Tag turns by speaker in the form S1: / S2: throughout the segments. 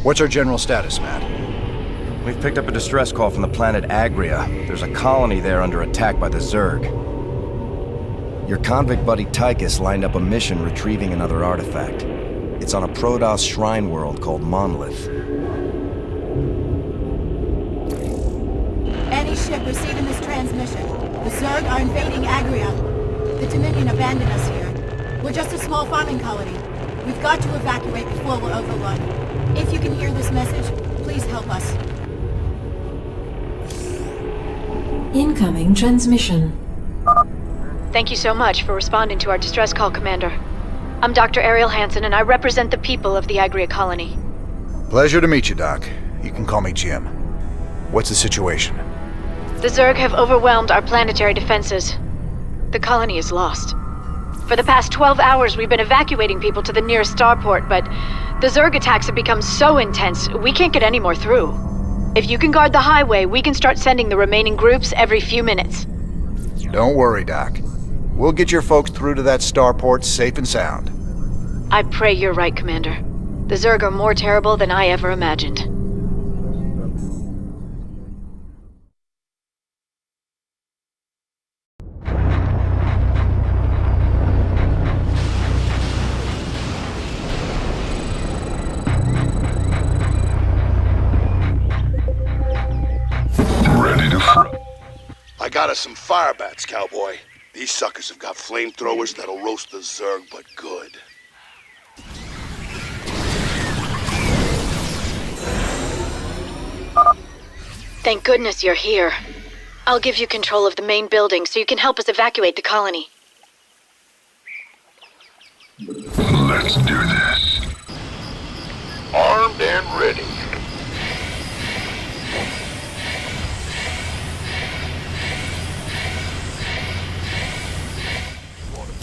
S1: What's our general status, Matt?
S2: We've picked up a distress call from the planet Agria. There's a colony there under attack by the Zerg. Your convict buddy Tychus lined up a mission retrieving another artifact. It's on a Protoss shrine world called Monolith.
S3: Any ship receiving this transmission. The Zerg are invading Agria. The Dominion abandoned us here. We're just a small farming colony. We've got to evacuate before we're overrun. If you can hear this message, please help us.
S4: Incoming transmission.
S5: Thank you so much for responding to our distress call, Commander. I'm Dr. Ariel Hansen, and I represent the people of the Agria colony.
S1: Pleasure to meet you, Doc. You can call me Jim. What's the situation?
S5: The Zerg have overwhelmed our planetary defenses. The colony is lost. For the past 12 hours, we've been evacuating people to the nearest starport, but the Zerg attacks have become so intense, we can't get any more through. If you can guard the highway, we can start sending the remaining groups every few minutes.
S1: Don't worry, Doc. We'll get your folks through to that starport safe and sound.
S5: I pray you're right, Commander. The Zerg are more terrible than I ever imagined.
S6: I got us some fire bats, cowboy. These suckers have got flamethrowers that'll roast the Zerg, but good.
S5: Thank goodness you're here. I'll give you control of the main building so you can help us evacuate the colony.
S6: Let's do this. Armed and ready.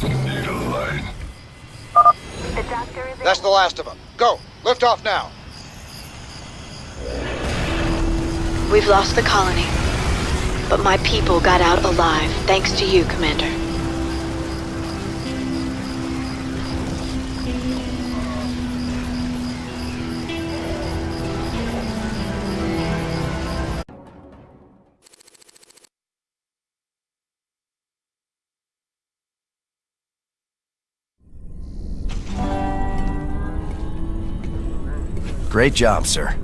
S6: Need a light.
S1: That's the last of them. Go! Lift off now!
S5: We've lost the colony, but my people got out alive, thanks to you, Commander.
S2: Great job, sir.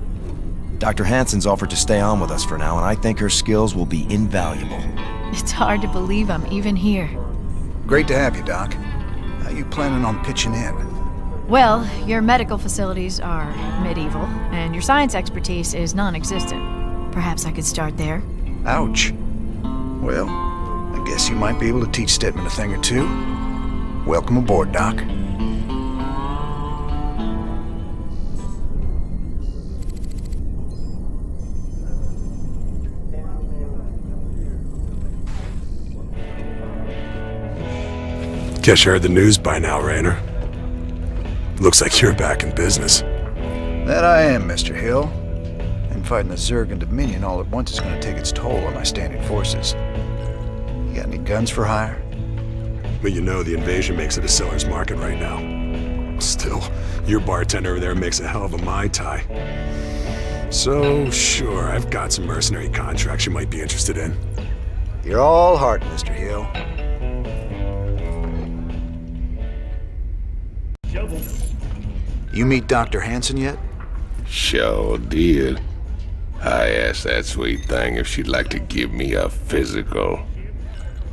S2: Dr. Hansen's offered to stay on with us for now, and I think her skills will be invaluable.
S7: It's hard to believe I'm even here.
S1: Great to have you, Doc. How you planning on pitching in?
S7: Well, your medical facilities are medieval, and your science expertise is non-existent. Perhaps I could start there.
S1: Ouch. Well, I guess you might be able to teach Stedman a thing or two. Welcome aboard, Doc.
S8: Guess you heard the news by now, Raynor. Looks like you're back in business.
S1: That I am, Mr. Hill. And fighting the Zerg and Dominion all at once is going to take its toll on my standing forces. You got any guns for hire?
S8: But you know the invasion makes it a seller's market right now. Still, your bartender over there makes a hell of a Mai Tai. So, sure, I've got some mercenary contracts you might be interested in.
S1: You're all heart, Mr. Hill. You meet Dr. Hansen yet?
S6: Sure did. I asked that sweet thing if she'd like to give me a physical.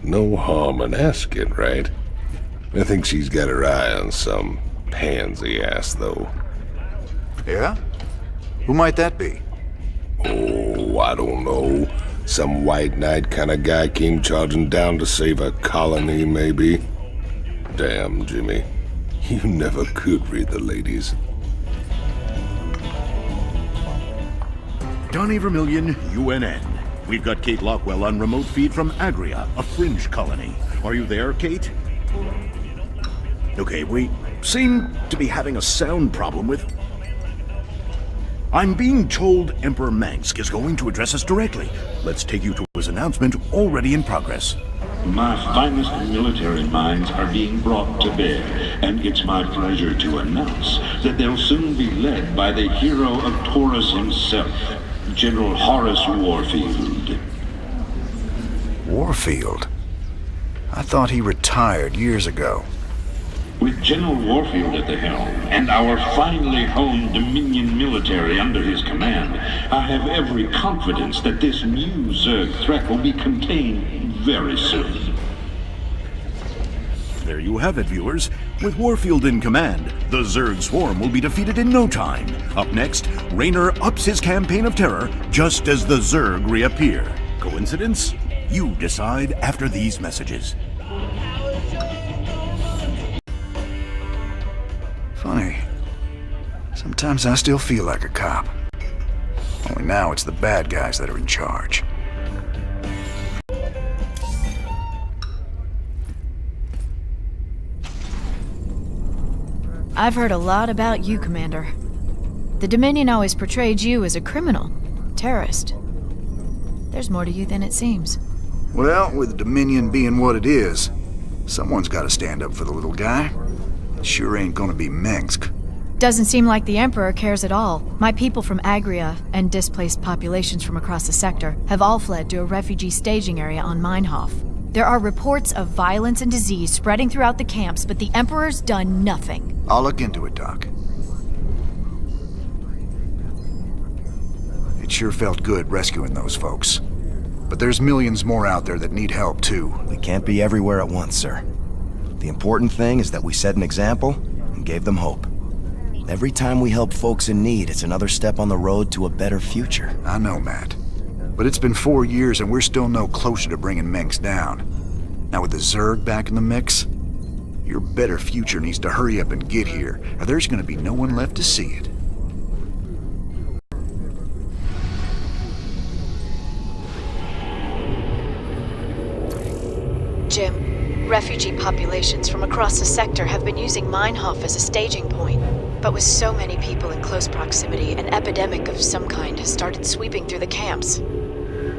S6: No harm in asking, right? I think she's got her eye on some pansy ass, though.
S1: Yeah? Who might that be?
S6: Oh, I don't know. Some white knight kind of guy came charging down to save a colony, maybe. Damn, Jimmy. You never could read the ladies.
S9: Donnie Vermillion, UNN. We've got Kate Lockwell on remote feed from Agria, a fringe colony. Are you there, Kate? Okay, we seem to be having a sound problem with... I'm being told Emperor Mangsk is going to address us directly. Let's take you to his announcement already in progress.
S10: My finest military minds are being brought to bear, and it's my pleasure to announce that they'll soon be led by the hero of Taurus himself, General Horace Warfield.
S1: Warfield? I thought he retired years ago.
S10: With General Warfield at the helm, and our finely honed Dominion military under his command, I have every confidence that this new Zerg threat will be contained very soon.
S9: There you have it, viewers. With Warfield in command, the Zerg swarm will be defeated in no time. Up next, Raynor ups his campaign of terror just as the Zerg reappear. Coincidence? You decide after these messages.
S1: Funny. Sometimes I still feel like a cop. Only now it's the bad guys that are in charge.
S7: I've heard a lot about you, Commander. The Dominion always portrayed you as a criminal, terrorist. There's more to you than it seems.
S1: Well, with Dominion being what it is, someone's got to stand up for the little guy. It sure ain't gonna be Minsk.
S7: Doesn't seem like the Emperor cares at all. My people from Agria and displaced populations from across the sector have all fled to a refugee staging area on Meinhof. There are reports of violence and disease spreading throughout the camps, but the Emperor's done nothing.
S1: I'll look into it, Doc. It sure felt good rescuing those folks. But there's millions more out there that need help, too.
S2: We can't be everywhere at once, sir. The important thing is that we set an example and gave them hope. Every time we help folks in need, it's another step on the road to a better future.
S1: I know, Matt. But it's been 4 years and we're still no closer to bringing Minsk down. Now with the Zerg back in the mix, your better future needs to hurry up and get here, or there's gonna be no one left to see it.
S5: Jim, refugee populations from across the sector have been using Meinhof as a staging point. But with so many people in close proximity, an epidemic of some kind has started sweeping through the camps.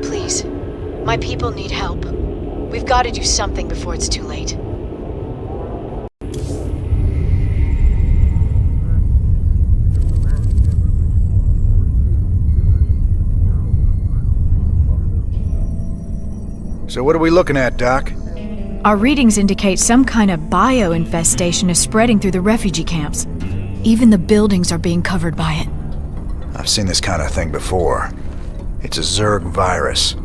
S5: Please, my people need help. We've got to do something before it's too late.
S1: So what are we looking at, Doc?
S7: Our readings indicate some kind of bio-infestation is spreading through the refugee camps. Even the buildings are being covered by it.
S1: I've seen this kind of thing before. It's a Zerg virus.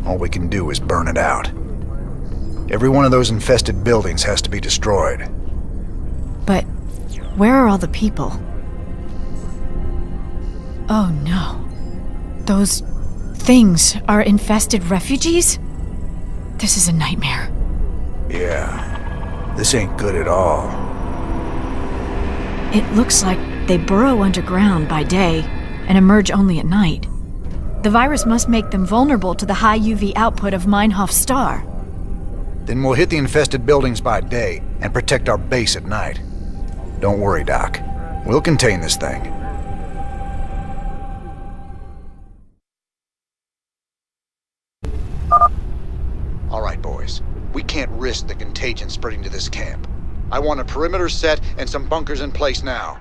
S1: All we can do is burn it out. Every one of those infested buildings has to be destroyed.
S7: But where are all the people? Oh no. Those things are infested refugees? This is a nightmare.
S1: Yeah, this ain't good at all.
S7: It looks like they burrow underground by day and emerge only at night. The virus must make them vulnerable to the high UV output of Meinhof Star.
S1: Then we'll hit the infested buildings by day and protect our base at night. Don't worry, Doc. We'll contain this thing. All right, boys. We can't risk the contagion spreading to this camp. I want a perimeter set and some bunkers in place now.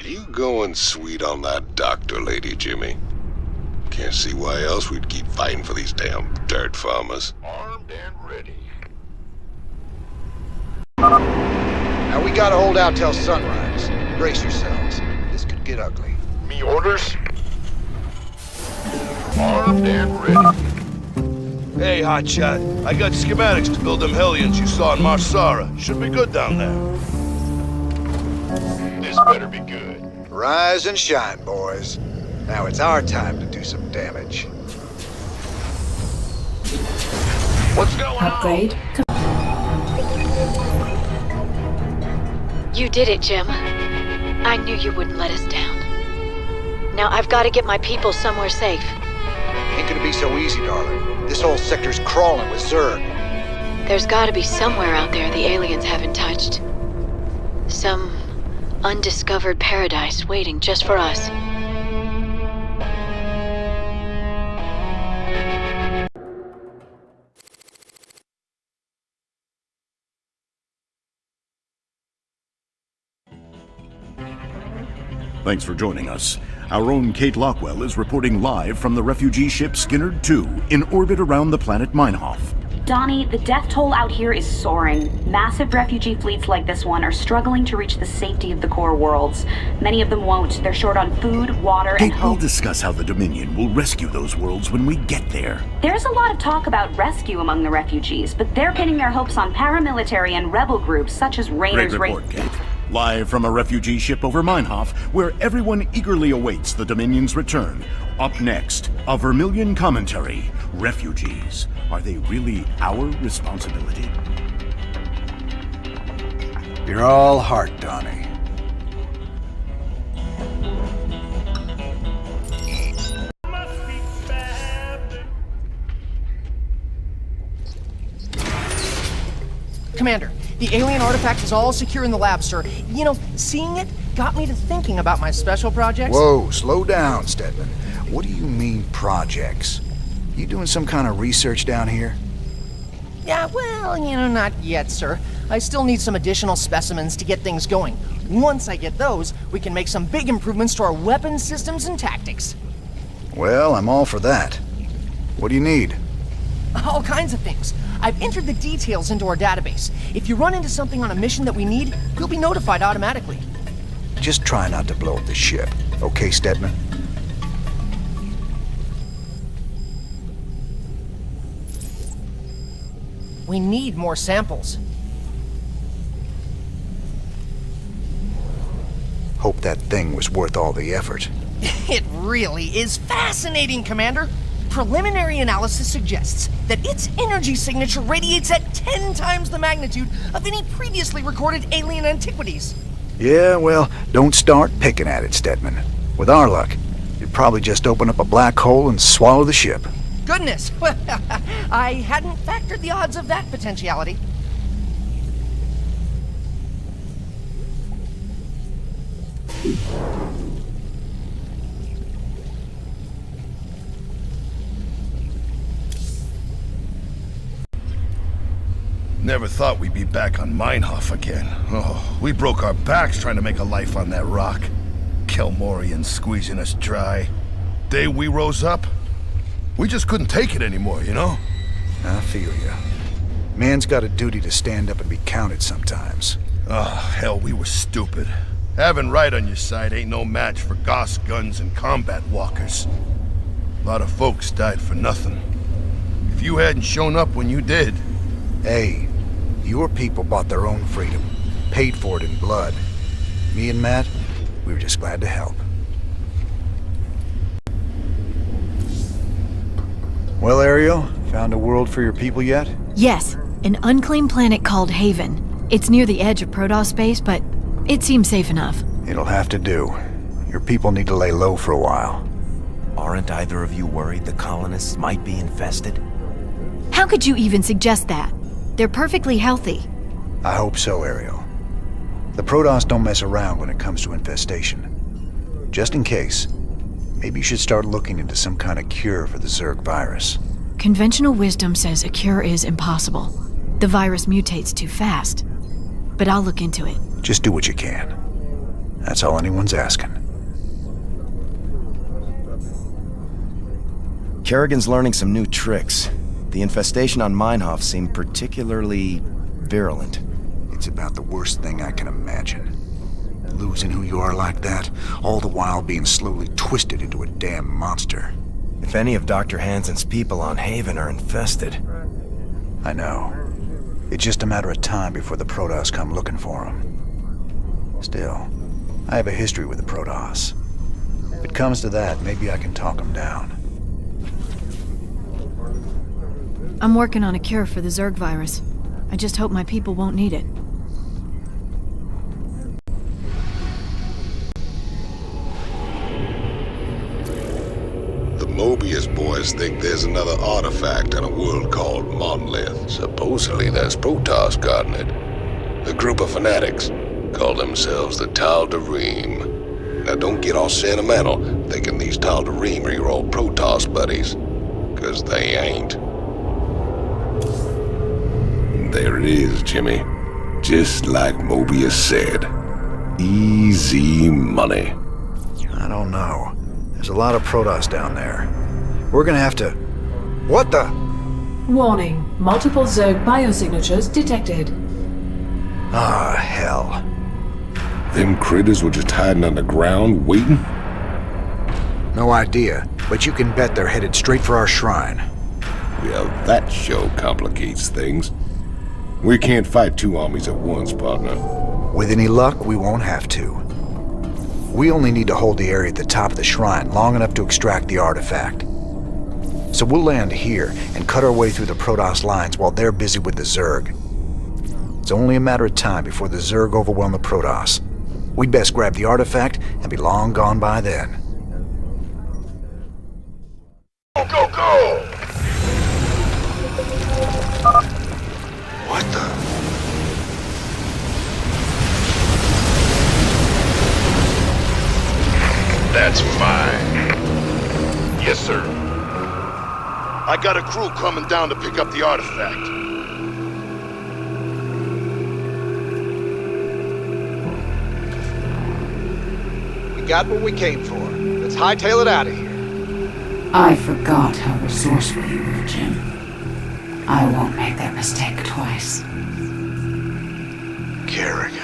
S6: You going sweet on that doctor lady, Jimmy. Can't see why else we'd keep fighting for these damn dirt farmers. Armed and ready.
S1: Now we gotta hold out till sunrise. Brace yourselves. This could get ugly.
S6: Me orders? Armed and ready.
S11: Hey, hotshot. I got schematics to build them Hellions you saw in Marsara. Should be good down there.
S6: This better be good.
S1: Rise and shine, boys. Now it's our time to do some damage.
S6: What's going
S4: Upgrade.
S5: You did it, Jim. I knew you wouldn't let us down. Now I've got to get my people somewhere safe.
S1: Ain't gonna be so easy, darling. This whole sector's crawling with Zerg.
S5: There's got to be somewhere out there the aliens haven't touched. Some undiscovered paradise waiting just for us.
S9: Thanks for joining us. Our own Kate Lockwell is reporting live from the refugee ship Skinnerd 2 in orbit around the planet Meinhof.
S12: Donnie, the death toll out here is soaring. Massive refugee fleets like this one are struggling to reach the safety of the core worlds. Many of them won't. They're short on food, water, and
S9: Kate,
S12: hope.
S9: we'll discuss how the Dominion will rescue those worlds when we get there.
S12: There's a lot of talk about rescue among the refugees, but they're pinning their hopes on paramilitary and rebel groups such as Rainer's
S9: Great report, Kate. Live from a refugee ship over Meinhof, where everyone eagerly awaits the Dominion's return. Up next, a Vermilion commentary. Refugees. Are they really our responsibility?
S1: You're all heart, Donnie.
S13: Commander, the alien artifact is all secure in the lab, sir. You know, seeing it got me to thinking about my special projects.
S1: Whoa, slow down, Stedman. What do you mean, projects? You doing some kind of research down here?
S13: Yeah, well, not yet, sir. I still need some additional specimens to get things going. Once I get those, we can make some big improvements to our weapon systems and tactics.
S1: Well, I'm all for that. What do you need?
S13: All kinds of things. I've entered the details into our database. If you run into something on a mission that we need, you'll be notified automatically.
S1: Just try not to blow up the ship, okay, Stedman?
S13: We need more samples.
S1: Hope that thing was worth all the effort.
S13: It really is fascinating, Commander. Preliminary analysis suggests that its energy signature radiates at 10 times the magnitude of any previously recorded alien antiquities.
S1: Yeah, well, don't start picking at it, Stedman. With our luck, you'd probably just open up a black hole and swallow the ship.
S13: Goodness! Well, I hadn't factored the odds of that potentiality.
S11: Never thought we'd be back on Meinhof again. Oh, we broke our backs trying to make a life on that rock. Kelmorians squeezing us dry. Day we rose up, we just couldn't take it anymore, you know?
S1: I feel ya. Man's got a duty to stand up and be counted sometimes.
S11: Oh, hell, we were stupid. Having right on your side ain't no match for Gauss guns and combat walkers. A lot of folks died for nothing. If you hadn't shown up when you did...
S1: Hey, your people bought their own freedom, paid for it in blood. Me and Matt, we were just glad to help. Well, Ariel, found a world for your people yet?
S7: Yes, an unclaimed planet called Haven. It's near the edge of Protoss space, but it seems safe enough.
S1: It'll have to do. Your people need to lay low for a while.
S2: Aren't either of you worried the colonists might be infested?
S7: How could you even suggest that? They're perfectly healthy.
S1: I hope so, Ariel. The Protoss don't mess around when it comes to infestation. Just in case, maybe you should start looking into some kind of cure for the Zerg virus.
S7: Conventional wisdom says a cure is impossible. The virus mutates too fast. But I'll look into it.
S1: Just do what you can. That's all anyone's asking.
S2: Kerrigan's learning some new tricks. The infestation on Meinhof seemed particularly virulent.
S1: It's about the worst thing I can imagine. Losing who you are like that, all the while being slowly twisted into a damn monster.
S2: If any of Dr. Hansen's people on Haven are infested...
S1: I know. It's just a matter of time before the Protoss come looking for them. Still, I have a history with the Protoss. If it comes to that, maybe I can talk them down.
S7: I'm working on a cure for the Zerg virus. I just hope my people won't need it.
S6: The Mobius boys think there's another artifact in a world called Monolith. Supposedly there's Protoss guarding it. A group of fanatics call themselves the Tal'Darim. Now don't get all sentimental thinking these Tal'Darim are your old Protoss buddies, 'cause they ain't. There it is, Jimmy. Just like Mobius said. Easy money.
S1: I don't know. There's a lot of Protoss down there. We're gonna have to... What the?
S4: Warning. Multiple Zerg biosignatures detected.
S1: Ah, hell.
S6: Them critters were just hiding underground, waiting?
S1: No idea, but you can bet they're headed straight for our shrine.
S6: Well, that sure complicates things. We can't fight two armies at once, partner.
S1: With any luck, we won't have to. We only need to hold the area at the top of the shrine long enough to extract the artifact. So we'll land here and cut our way through the Protoss lines while they're busy with the Zerg. It's only a matter of time before the Zerg overwhelm the Protoss. We'd best grab the artifact and be long gone by then.
S6: Go, go, go!
S1: What the?
S11: That's mine. Yes, sir. I got a crew coming down to pick up the artifact.
S1: We got what we came for. Let's hightail it out of here.
S14: I forgot how resourceful you were, Jim. I won't make that mistake twice.
S1: Kerrigan.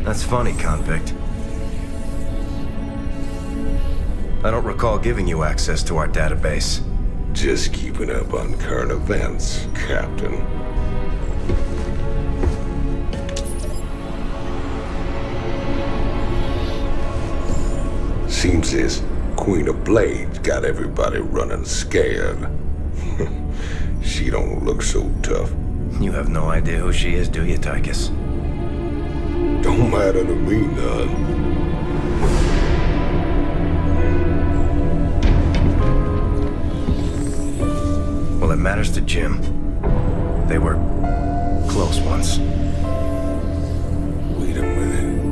S2: That's funny, convict. I don't recall giving you access to our database.
S6: Just keeping up on current events, Captain. Seems this Queen of Blades got everybody running scared. She don't look so tough.
S2: You have no idea who she is, do you, Tychus?
S6: Don't matter to me none.
S2: Well, it matters to Jim. They were close once.
S6: Wait a minute.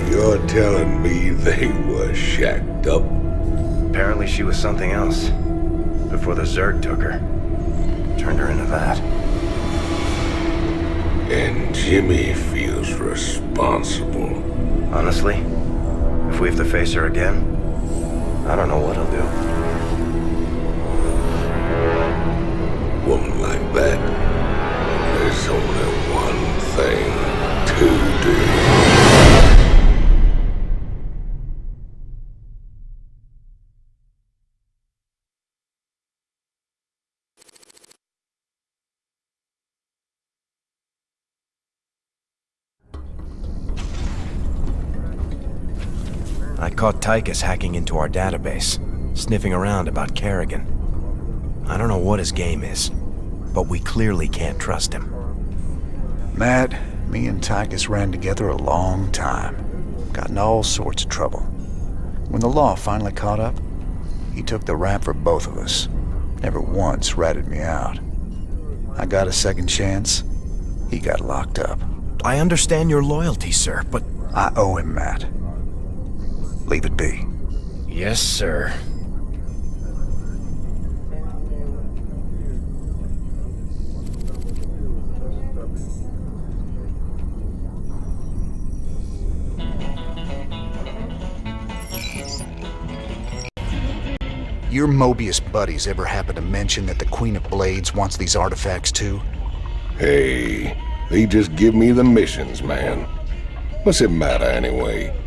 S6: You're telling me they were shacked up?
S2: Apparently she was something else. Before the Zerg took her. Turned her into that.
S6: And Jimmy feels responsible.
S2: Honestly, if we have to face her again, I don't know what he'll do.
S6: Woman like that, there's only one thing to do.
S2: I caught Tychus hacking into our database, sniffing around about Kerrigan. I don't know what his game is, but we clearly can't trust him.
S1: Matt, me and Tychus ran together a long time. Got in all sorts of trouble. When the law finally caught up, he took the rap for both of us. Never once ratted me out. I got a second chance. He got locked up.
S2: I understand your loyalty, sir, but...
S1: I owe him, Matt. Leave it be.
S2: Yes, sir.
S1: Your Mobius buddies ever happen to mention that the Queen of Blades wants these artifacts too?
S6: Hey, they just give me the missions, man. What's it matter anyway?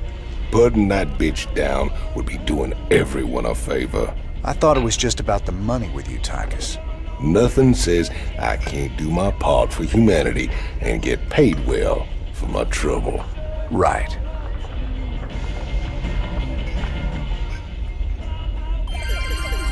S6: Putting that bitch down would be doing everyone a favor.
S1: I thought it was just about the money with you, Tychus.
S6: Nothing says I can't do my part for humanity and get paid well of my trouble.
S1: Right.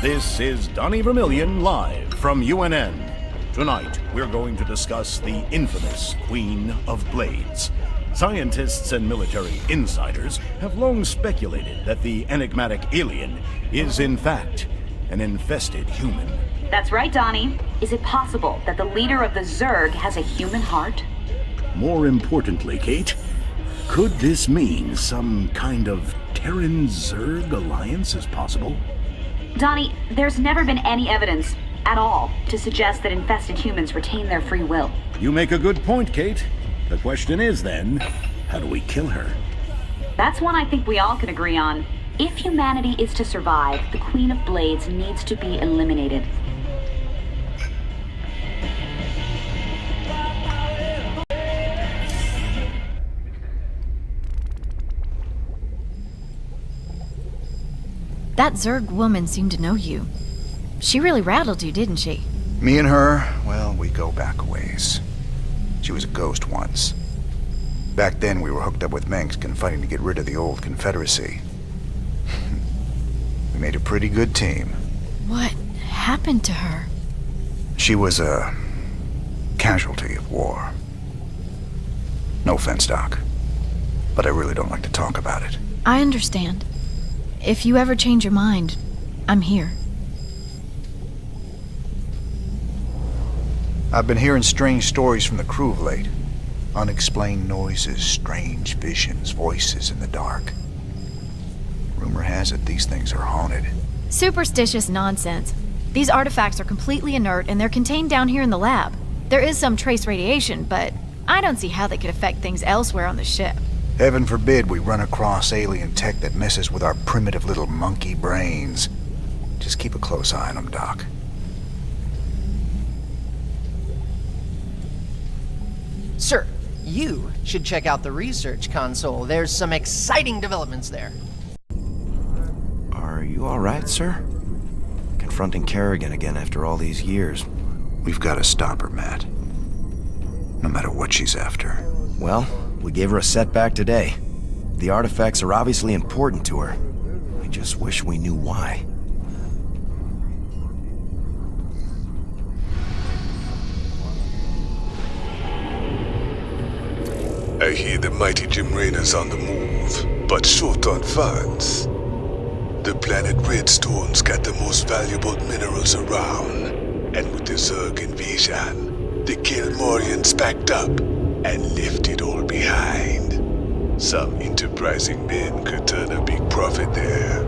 S9: This is Donnie Vermillion live from UNN. Tonight, we're going to discuss the infamous Queen of Blades. Scientists and military insiders have long speculated that the enigmatic alien is, in fact, an infested human.
S12: That's right, Donnie. Is it possible that the leader of the Zerg has a human heart?
S9: More importantly, Kate, could this mean some kind of Terran-Zerg alliance is possible?
S12: Donnie, there's never been any evidence at all to suggest that infested humans retain their free will.
S9: You make a good point, Kate. The question is then, how do we kill her?
S12: That's one I think we all can agree on. If humanity is to survive, the Queen of Blades needs to be eliminated.
S7: That Zerg woman seemed to know you. She really rattled you, didn't she?
S1: Me and her, well, we go back a ways. She was a ghost once. Back then, we were hooked up with Mengsk and fighting to get rid of the old Confederacy. We made a pretty good team.
S7: What happened to her?
S1: She was a casualty of war. No offense, Doc, but I really don't like to talk about it.
S7: I understand. If you ever change your mind, I'm here.
S1: I've been hearing strange stories from the crew of late. Unexplained noises, strange visions, voices in the dark. Rumor has it these things are haunted.
S7: Superstitious nonsense. These artifacts are completely inert and they're contained down here in the lab. There is some trace radiation, but I don't see how they could affect things elsewhere on the ship.
S1: Heaven forbid we run across alien tech that messes with our primitive little monkey brains. Just keep a close eye on them, Doc.
S13: Sir, you should check out the research console. There's some exciting developments there.
S2: Are you alright, sir? Confronting Kerrigan again after all these years.
S1: We've got to stop her, Matt. No matter what she's after.
S2: Well, we gave her a setback today. The artifacts are obviously important to her. I just wish we knew why.
S15: I hear the mighty Jim Raynor's on the move, but short on funds. The planet Redstone's got the most valuable minerals around, and with the Zerg invasion, the Kelmorians packed up and left it all behind. Some enterprising men could turn a big profit there.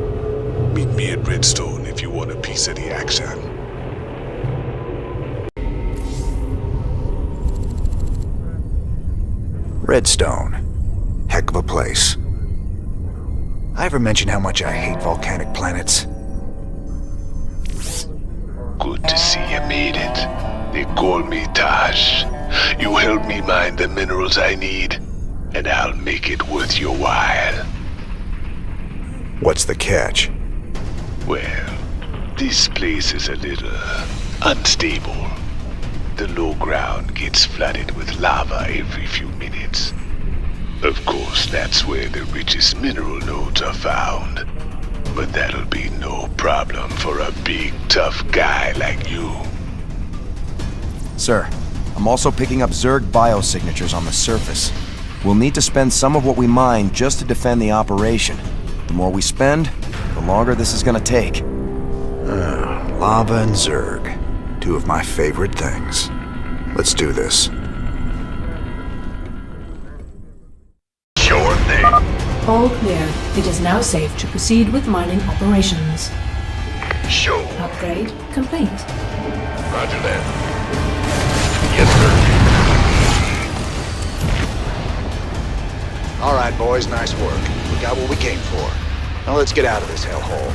S15: Meet me at Redstone if you want a piece of the action.
S1: Redstone. Heck of a place. I ever mention how much I hate volcanic planets?
S15: Good to see you made it. They call me Taj. You help me mine the minerals I need, and I'll make it worth your while.
S1: What's the catch?
S15: Well, this place is a little unstable. The low ground gets flooded with lava every few minutes. Of course, that's where the richest mineral nodes are found. But that'll be no problem for a big, tough guy like you.
S2: Sir, I'm also picking up Zerg biosignatures on the surface. We'll need to spend some of what we mine just to defend the operation. The more we spend, the longer this is gonna take.
S1: Lava and Zerg. Two of my favorite things. Let's do this.
S15: Sure thing.
S4: All clear. It is now safe to proceed with mining operations.
S15: Sure.
S4: Upgrade complete.
S15: Roger that. Yes, sir.
S1: All right, boys, nice work. We got what we came for. Now let's get out of this hellhole.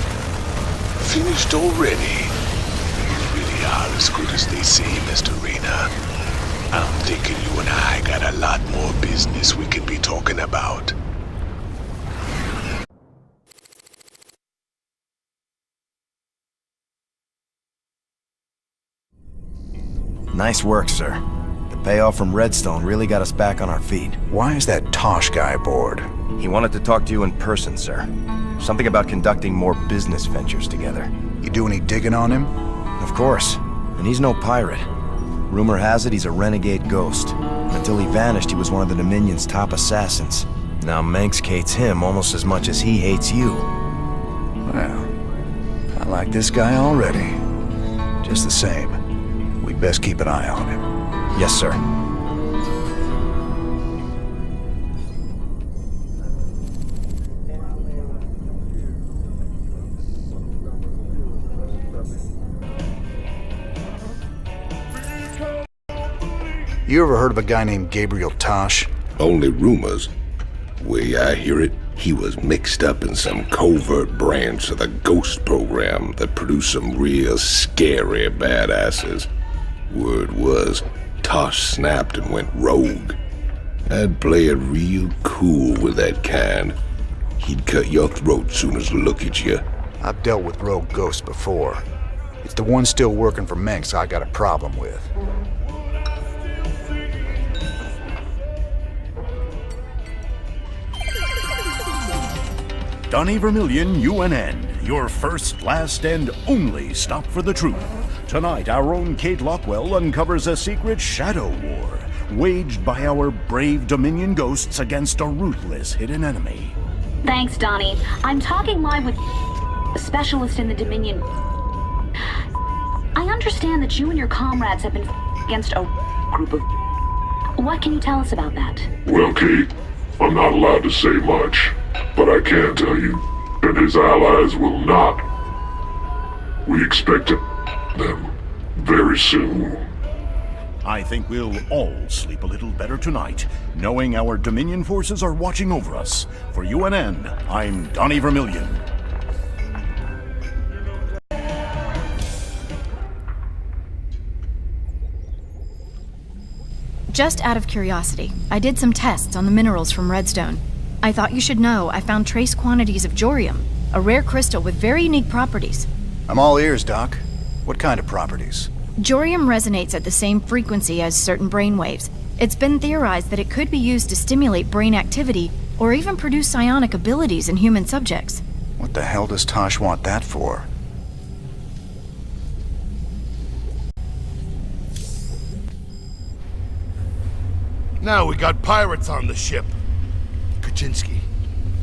S15: Finished already? You really are as good as they say, Mr. Rayner. I'm thinking you and I got a lot more business we can be talking about.
S2: Nice work, sir. The payoff from Redstone really got us back on our feet.
S1: Why is that Tosh guy aboard?
S2: He wanted to talk to you in person, sir. Something about conducting more business ventures together.
S1: You do any digging on him?
S2: Of course. And he's no pirate. Rumor has it he's a renegade ghost. Until he vanished, he was one of the Dominion's top assassins. Now Manx hates him almost as much as he hates you.
S1: Well, I like this guy already. Just the same, we'd best keep an eye on him.
S2: Yes, sir.
S1: You ever heard of a guy named Gabriel Tosh?
S6: Only rumors. Way I hear it, he was mixed up in some covert branch of the Ghost program that produced some real scary badasses. Word was, Tosh snapped and went rogue. I'd play it real cool with that kind. He'd cut your throat soon as look at you.
S1: I've dealt with rogue ghosts before. It's the one still working for Manx I got a problem with.
S9: Donnie Vermillion, UNN, your first, last, and only stop for the truth. Tonight, our own Kate Lockwell uncovers a secret shadow war waged by our brave Dominion ghosts against a ruthless hidden enemy.
S12: Thanks, Donnie. I'm talking live with a specialist in the Dominion. I understand that you and your comrades have been against a group of... What can you tell us about that?
S16: Well, Kate, I'm not allowed to say much, but I can tell you that his allies will not. We expect them very soon.
S9: I think we'll all sleep a little better tonight, knowing our Dominion forces are watching over us. For UNN, I'm Donnie Vermillion.
S7: Just out of curiosity, I did some tests on the minerals from Redstone. I thought you should know I found trace quantities of Jorium, a rare crystal with very unique properties.
S1: I'm all ears, Doc. What kind of properties?
S7: Jorium resonates at the same frequency as certain brainwaves. It's been theorized that it could be used to stimulate brain activity or even produce psionic abilities in human subjects.
S1: What the hell does Tosh want that for?
S11: Now we got pirates on the ship. Kaczynski,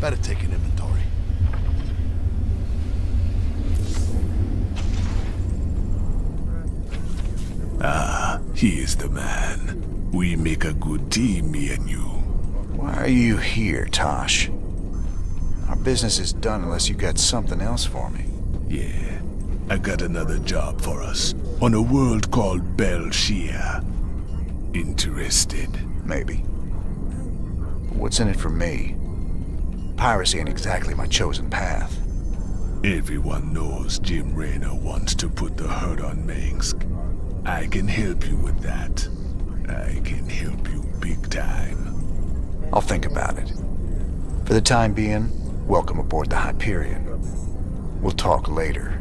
S11: better take an inventory.
S17: Ah, he is the man. We make a good team, me and you.
S1: Why are you here, Tosh? Our business is done unless you got something else for me.
S17: Yeah, I got another job for us on a world called Belshia. Interested?
S1: Maybe. But what's in it for me? Piracy ain't exactly my chosen path.
S17: Everyone knows Jim Raynor wants to put the hurt on Minsk. I can help you with that. I can help you big time.
S1: I'll think about it. For the time being, welcome aboard the Hyperion. We'll talk later.